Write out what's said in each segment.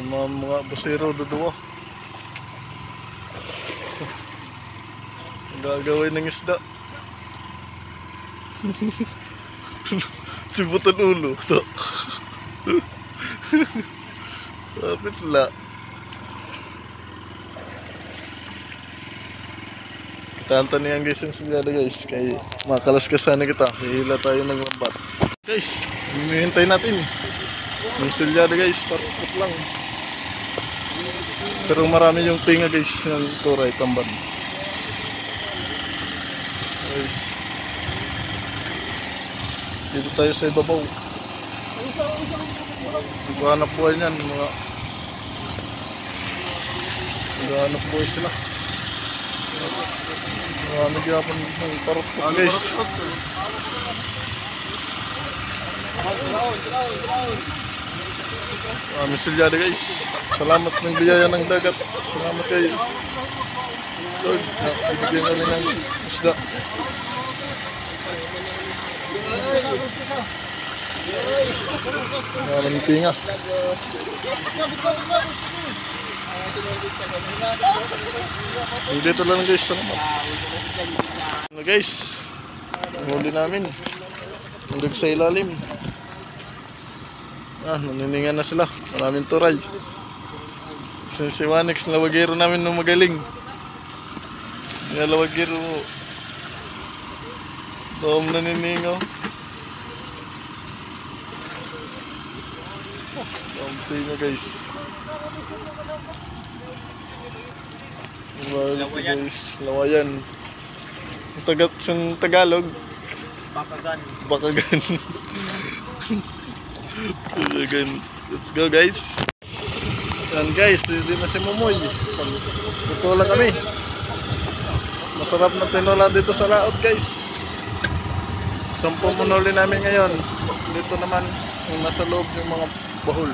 Mga busero duduwa. Gagawin ng isda. Sibutan ulo. So. Kapit la. Kitaan niyan guys yung sulyada guys. Kaya makalas ka sana kita. Hihila tayo ng lambat. Guys, hinihintay natin. Yung sulyada guys, parang lang. Pero marami yung tinga guys ng turay tamban. Guys. Dito tayo sa ibabaw. Maghanap buhay niyan mga. Maghanap buhay sila. Marami gyapon ng parot guys. Sulyada guys. Salamat ng biyaya ng dagat. Salamat kayo. Lord, ibigyan kami ng isda. Maraming tinga. Dito lang guys. Salamat. Ano guys? Huli namin. Hanggang sa ilalim. Naniningan na sila. Maraming turay. Si Wanix, lawagero namin nung magaling. Lawagero. Doon naniningaw. Kampi nga guys. Lawayan. Sa Tagalog. Bakagan. Bakagan. Let's go guys. Yan guys, hindi na si Momoy. Tutulak kami. Masarap na tinola dito sa laot guys. 10 munuli namin ngayon. Dito naman yung nasa loob yung mga bahol.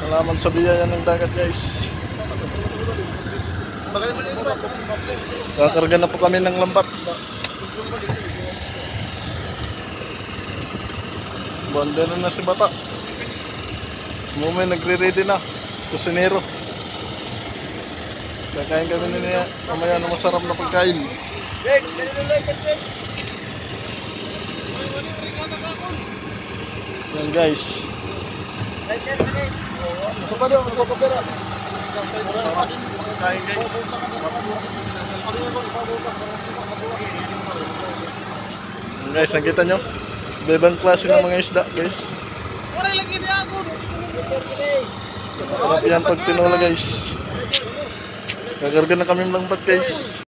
Salamat sa biyaya ng dagat guys. Kakarga na po kami ng lambat. Banda na si Bata. Mumay nagre-ready na. Kusinero. Kakain kami na niya. Mamaya na masarap na pagkain. Yan guys. Kain guys. Guys, nakita nyo? Ibang klase ng mga isda guys. Sarap yan pag tinola guys. Gagarga na kami ng lambat guys.